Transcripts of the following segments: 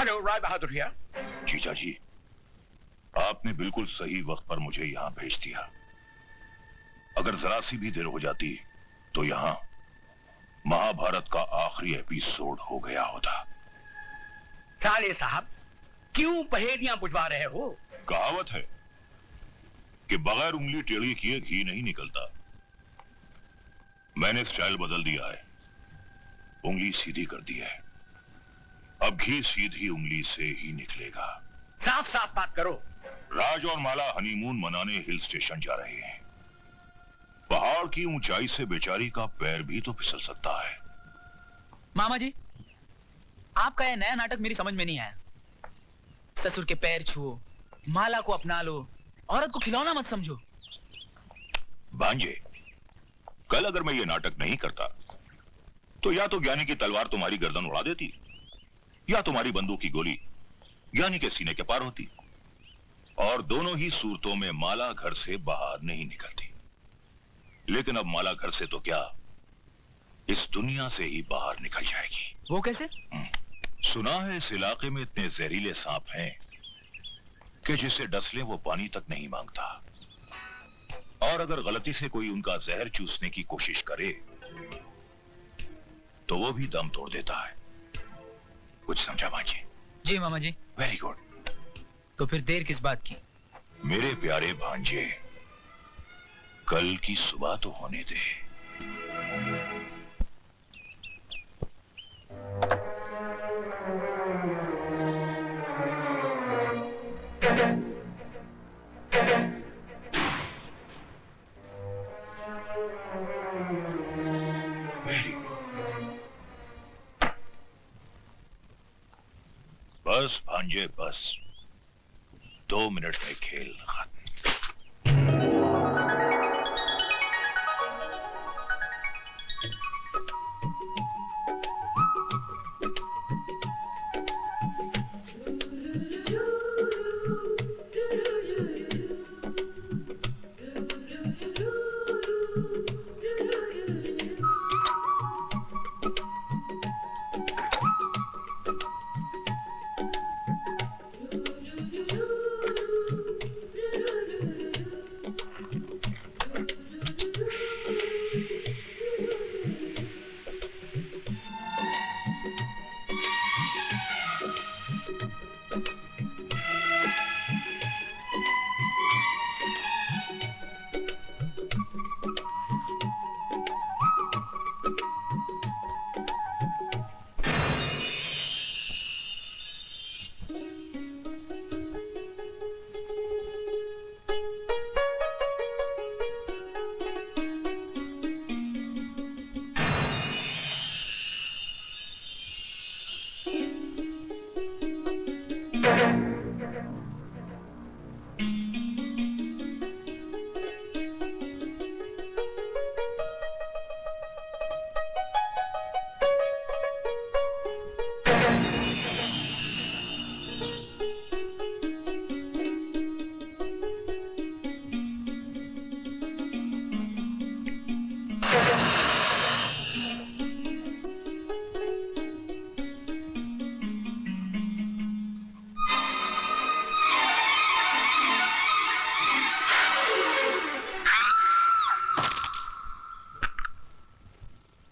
Hello Rai Bahadur भैया। जीजा जी, आपने बिल्कुल सही वक्त पर मुझे यहाँ भेज दिया। अगर जरा सी भी देर हो जाती तो यहाँ महाभारत का आखिरी एपिसोड हो गया होता। साले साहब, क्यों पहेलियां बुझवा रहे हो? कहावत है कि बगैर उंगली टेढ़ी किए घी नहीं निकलता। मैंने स्टाइल बदल दिया है, उंगली सीधी कर दी है। अब घी सीधी उंगली से ही निकलेगा। साफ साफ बात करो। राज और माला हनीमून मनाने हिल स्टेशन जा रहे हैं। पहाड़ की ऊंचाई से बेचारी का पैर भी तो फिसल सकता है। मामा जी, आपका यह नया नाटक मेरी समझ में नहीं आया। ससुर के पैर छुओ, माला को अपना लो, औरत को खिलौना मत समझो। भांजे, कल अगर मैं ये नाटक नहीं करता तो या तो ज्ञानी की तलवार तुम्हारी गर्दन उड़ा देती या तुम्हारी बंदूक की गोली ज्ञानी के सीने के पार होती, और दोनों ही सूरतों में माला घर से बाहर नहीं निकलती। लेकिन अब माला घर से तो क्या, इस दुनिया से ही बाहर निकल जाएगी। वो कैसे? सुना है इस इलाके में इतने जहरीले सांप हैं कि जिसे डस ले वो पानी तक नहीं मांगता, और अगर गलती से कोई उनका जहर चूसने की कोशिश करे तो वो भी दम तोड़ देता है। कुछ समझा भांजे? जी मामा जी। Very good. तो फिर देर किस बात की? मेरे प्यारे भांजे, कल की सुबह तो होने दे। Very good. बस भांजे बस, 2 मिनट में खेल खत्म।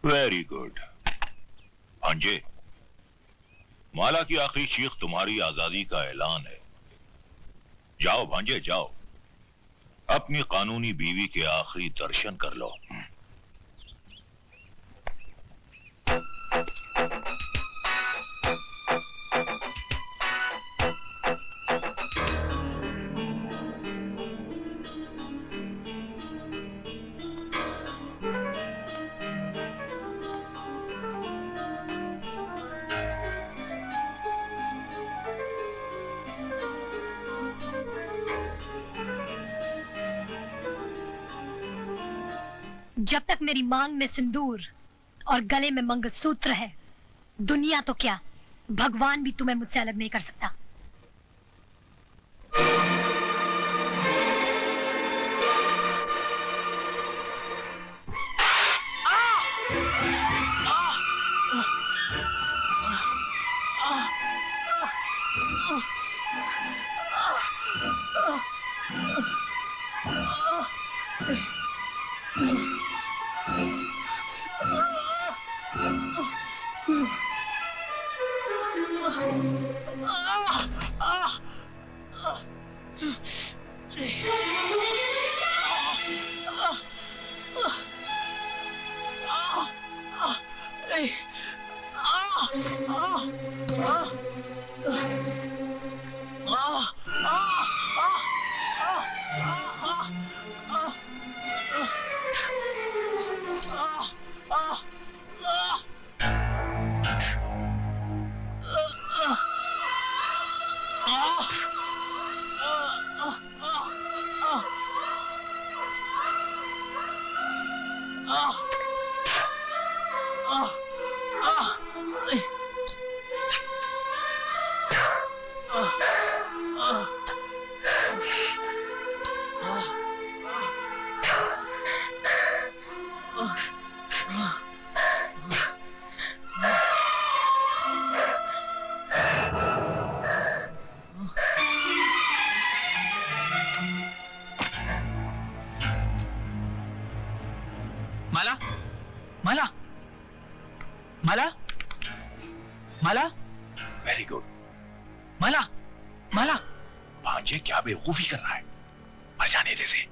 Very good. भांजे, माला की आखिरी चीख तुम्हारी आजादी का ऐलान है। जाओ भांजे जाओ, अपनी कानूनी बीवी के आखिरी दर्शन कर लो। जब तक मेरी मांग में सिंदूर और गले में मंगलसूत्र है, दुनिया तो क्या, भगवान भी तुम्हें मुझसे अलग नहीं कर सकता। माला, माला, माला, माला, वेरी गुड। माला, माला। भांजे क्या बेवकूफी कर रहा है, मर जाने दे से।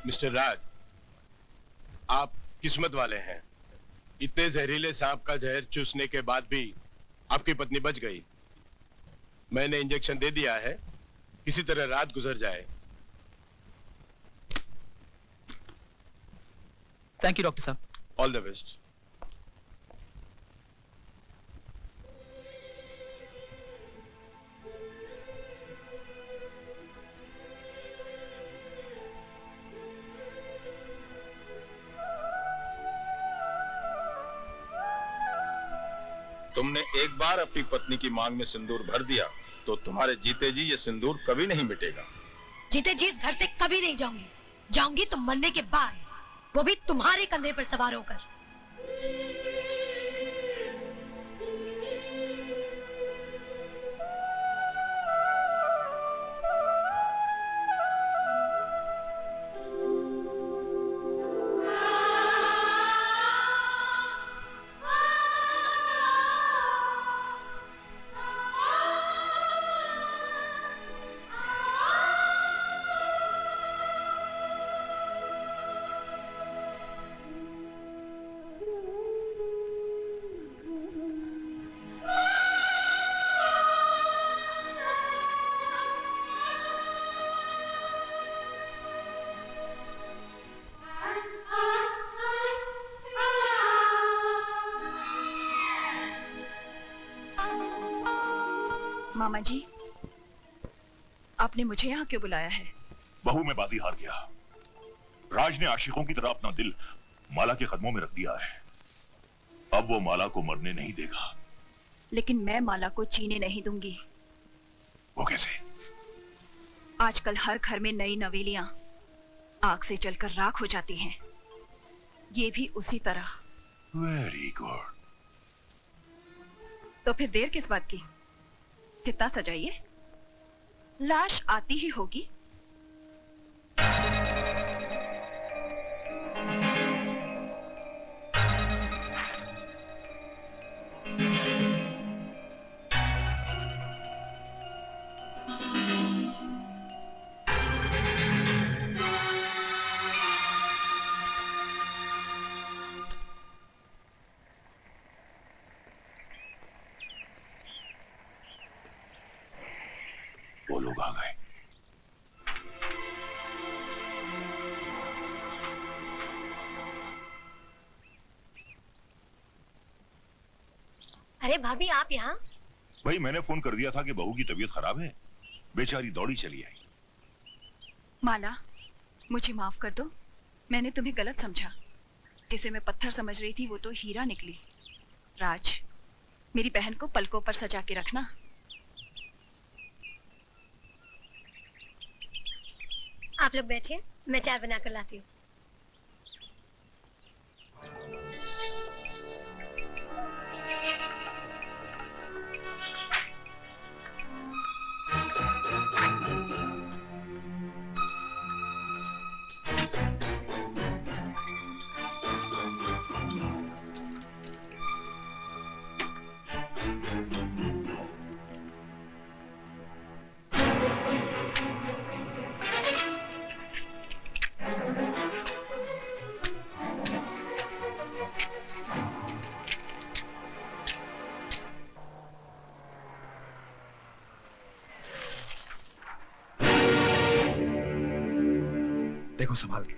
मिस्टर राज, आप किस्मत वाले हैं। इतने जहरीले सांप का जहर चूसने के बाद भी आपकी पत्नी बच गई। मैंने इंजेक्शन दे दिया है, किसी तरह रात गुजर जाए। थैंक यू डॉक्टर साहब। All the best. तुमने एक बार अपनी पत्नी की मांग में सिंदूर भर दिया तो तुम्हारे जीते जी ये सिंदूर कभी नहीं मिटेगा। जीते जी इस घर से कभी नहीं जाऊंगी। जाऊंगी तो मरने के बाद, वो भी तुम्हारे कंधे पर सवार होकर। मामा जी, आपने मुझे यहाँ क्यों बुलाया है? बहू में बाजी हार गया। राज ने आशिकों की तरह अपना दिल माला के कदमों में रख दिया है। अब वो माला को मरने नहीं देगा। लेकिन मैं माला को जीने नहीं दूंगी। वो कैसे? आजकल हर घर में नई नवेलियां आग से जलकर राख हो जाती हैं। ये भी उसी तरह। Very good. तो फिर देर किस बात की? चिता सजाइए, लाश आती ही होगी। वो लोग आ गए। अरे भाभी, आप यहाँ? भाई मैंने फोन कर दिया था कि बहू की तबीयत खराब है, बेचारी दौड़ी चली आई। माला, मुझे माफ कर दो, मैंने तुम्हें गलत समझा। जिसे मैं पत्थर समझ रही थी वो तो हीरा निकली। राज, मेरी बहन को पलकों पर सजा के रखना। आप लोग बैठिए, मैं चाय बना कर लाती हूँ। देखो संभाल के।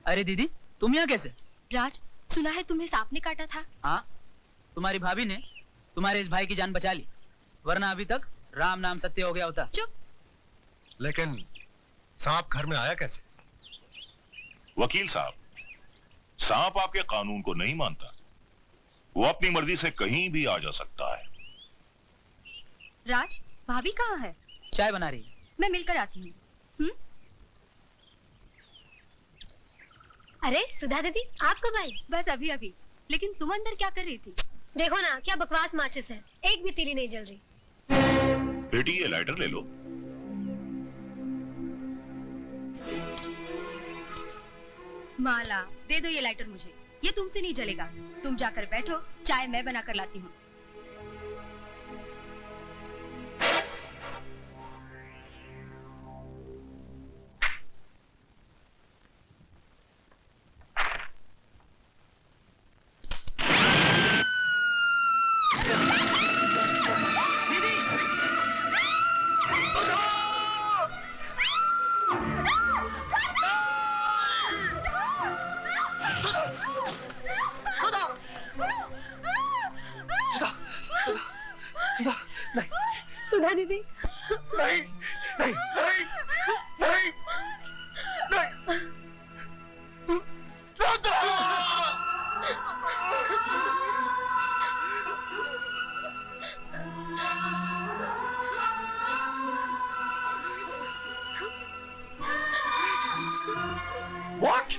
अरे दीदी, तुम यहाँ कैसे? राज, सुना है तुम्हें सांप ने काटा था। हाँ, तुम्हारी भाभी ने तुम्हारे इस भाई की जान बचा ली, वरना अभी तक राम नाम सत्य हो गया होता। चुप। लेकिन सांप घर में आया कैसे? वकील साहब, सांप आपके कानून को नहीं मानता, वो अपनी मर्जी से कहीं भी आ जा सकता है। राज, भाभी कहाँ है? चाय बना रही। मैं मिलकर आती हूँ। अरे सुधा दीदी, आप कब आई? बस अभी अभी। लेकिन तुम अंदर क्या कर रही थी? देखो ना, क्या बकवास माचिस है, एक भी तीली नहीं जल रही। बेटी ये लाइटर ले लो। माला, दे दो ये लाइटर मुझे, ये तुमसे नहीं जलेगा। तुम जाकर बैठो, चाय मैं बना कर लाती हूँ। सुधा दीदी, नहीं नहीं नहीं नहीं नहीं। What?